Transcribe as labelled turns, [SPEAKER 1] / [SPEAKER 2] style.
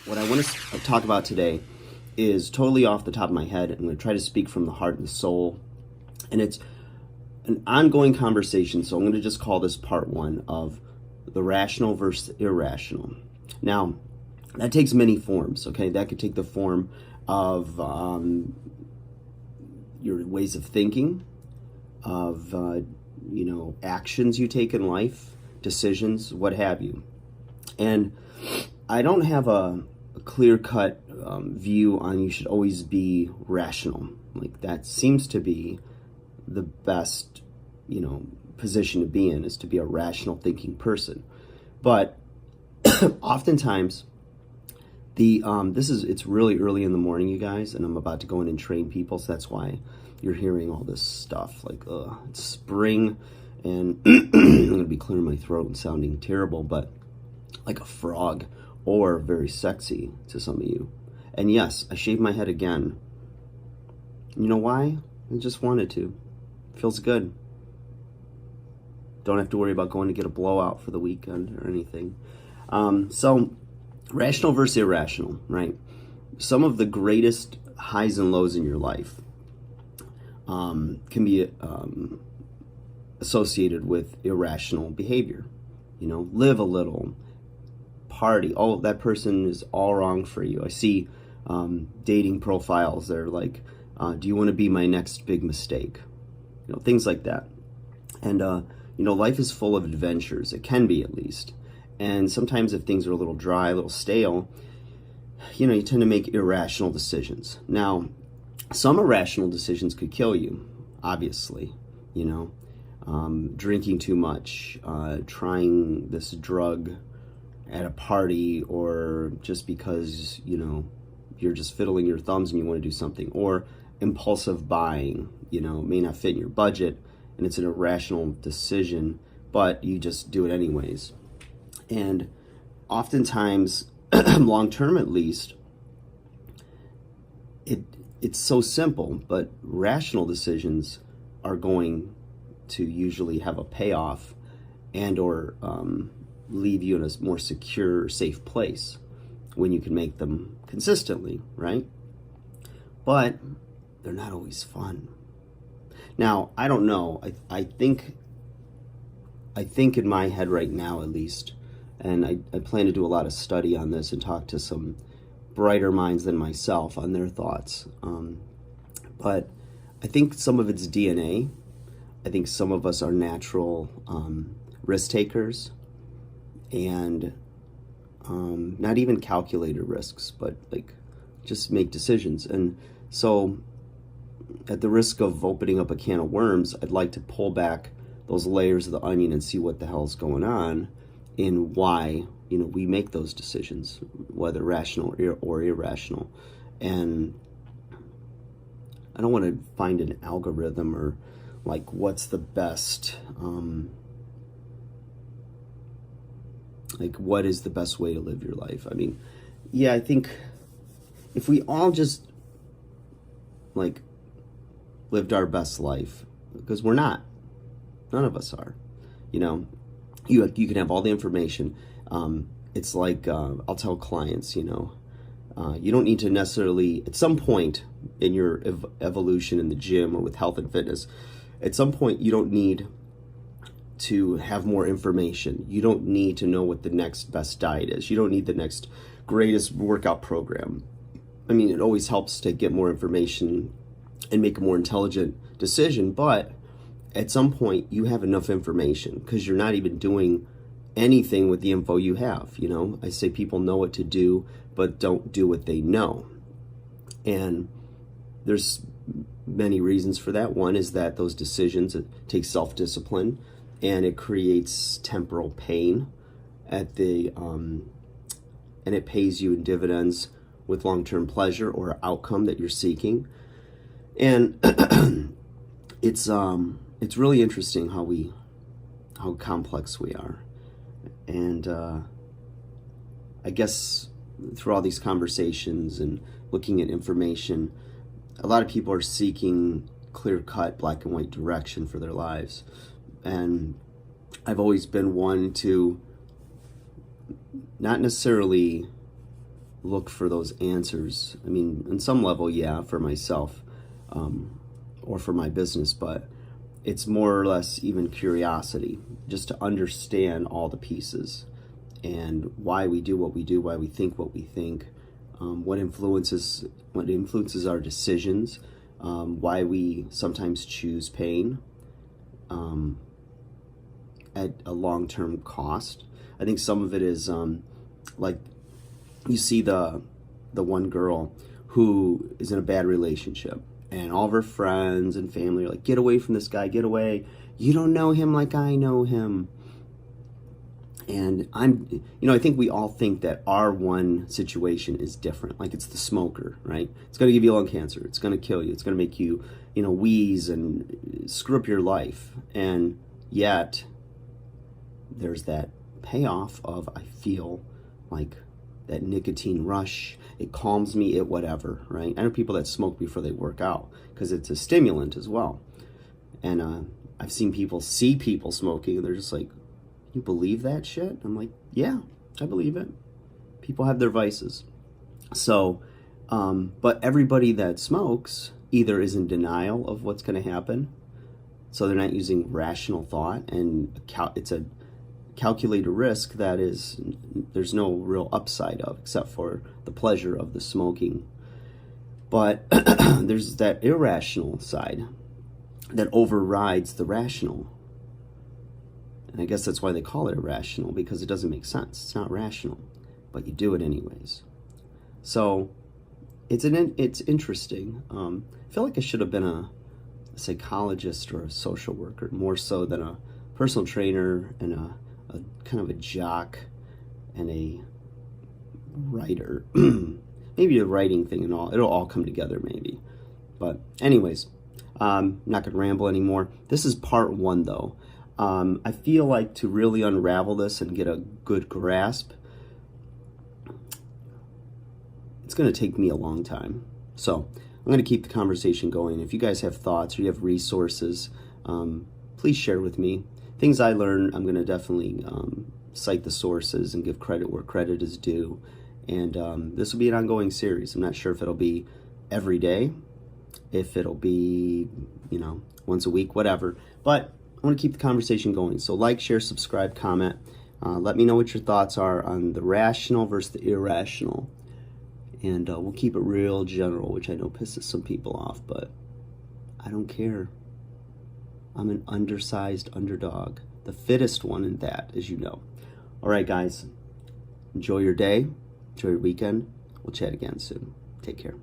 [SPEAKER 1] What I want to talk about today is totally off the top of my head. I'm going to try to speak from the heart and the soul. And it's an ongoing conversation, so I'm going to just call this part one of the rational versus irrational. Now, that takes many forms, okay? That could take the form of your ways of thinking, of, actions you take in life, decisions, what have you. And I don't have a clear-cut view on you should always be rational. Like, that seems to be the best, position to be in, is to be a rational thinking person. But oftentimes, it's really early in the morning, you guys, and I'm about to go in and train people, so that's why you're hearing all this stuff. Like, it's spring, and I'm going to be clearing my throat and sounding terrible, but like a frog, or very sexy to some of you. And yes, I shaved my head again. You know why? I just wanted to. Feels good. Don't have to worry about going to get a blowout for the weekend or anything. So, rational versus irrational, right? Some of the greatest highs and lows in your life can be associated with irrational behavior. Live a little, party. Oh, that person is all wrong for you. I see dating profiles that are like, do you want to be my next big mistake? Things like that. And, life is full of adventures. It can be, at least. And sometimes if things are a little dry, a little stale, you tend to make irrational decisions. Now, some irrational decisions could kill you, obviously. Drinking too much, trying this drug at a party, or just because, you're just fiddling your thumbs and you want to do something, or impulsive buying, may not fit in your budget, and it's an irrational decision, but you just do it anyways. And oftentimes, long term at least, it's so simple, but rational decisions are going to usually have a payoff and or leave you in a more secure, safe place when you can make them consistently, right? But they're not always fun. Now, I don't know. I think in my head right now, at least, and I plan to do a lot of study on this and talk to some brighter minds than myself on their thoughts. But I think some of it's DNA. I think some of us are natural risk takers, and not even calculated risks, but like just make decisions. And so, at the risk of opening up a can of worms, I'd like to pull back those layers of the onion and see what the hell's going on in why we make those decisions, whether rational or irrational. And I don't want to find an algorithm or like what's the best, like what is the best way to live your life. I mean, yeah, I think if we all just like lived our best life, because we're not, none of us are, you can have all the information. It's like, I'll tell clients, you don't need to necessarily, at some point in your evolution in the gym or with health and fitness, at some point you don't need to have more information. You don't need to know what the next best diet is. You don't need the next greatest workout program. I mean, it always helps to get more information and make a more intelligent decision, but at some point you have enough information because you're not even doing anything with the info you have. I say people know what to do, but don't do what they know. And there's many reasons for that. One is that those decisions, it takes self-discipline, and it creates temporal pain and it pays you in dividends with long-term pleasure or outcome that you're seeking. And it's really interesting how complex we are. And I guess through all these conversations and looking at information, a lot of people are seeking clear-cut, black and white direction for their lives. And I've always been one to not necessarily look for those answers. I mean, on some level, yeah, for myself, or for my business, but it's more or less even curiosity, just to understand all the pieces and why we do what we do, why we think what we think, what influences our decisions, why we sometimes choose pain at a long-term cost. I think some of it is like you see the one girl who is in a bad relationship, and all of her friends and family are like, get away from this guy, get away. You don't know him like I know him. And I think we all think that our one situation is different. Like it's the smoker, right? It's going to give you lung cancer. It's going to kill you. It's going to make you, wheeze and screw up your life. And yet there's that payoff of, I feel like that nicotine rush. It calms me, it whatever, right? I know people that smoke before they work out because it's a stimulant as well. And I've seen people see people smoking and they're just like, you believe that shit? I'm like, yeah, I believe it. People have their vices. So, but everybody that smokes either is in denial of what's going to happen, so they're not using rational thought, and it's a calculated risk that there's no real upside of, except for the pleasure of the smoking. But there's that irrational side that overrides the rational. And I guess that's why they call it irrational, because it doesn't make sense. It's not rational, but you do it anyways. So it's interesting. I feel like I should have been a psychologist or a social worker, more so than a personal trainer and a kind of a jock and a writer. Maybe a writing thing and all. It'll all come together maybe. But anyways, I'm not going to ramble anymore. This is part 1 though. I feel like to really unravel this and get a good grasp, it's going to take me a long time. So I'm going to keep the conversation going. If you guys have thoughts or you have resources, please share with me. Things I learn, I'm going to definitely cite the sources and give credit where credit is due. And this will be an ongoing series. I'm not sure if it'll be every day, if it'll be, once a week, whatever. But I want to keep the conversation going. So like, share, subscribe, comment. Let me know what your thoughts are on the rational versus the irrational. And we'll keep it real general, which I know pisses some people off, but I don't care. I'm an undersized underdog. The fittest one in that, as you know. All right, guys. Enjoy your day. Enjoy your weekend. We'll chat again soon. Take care.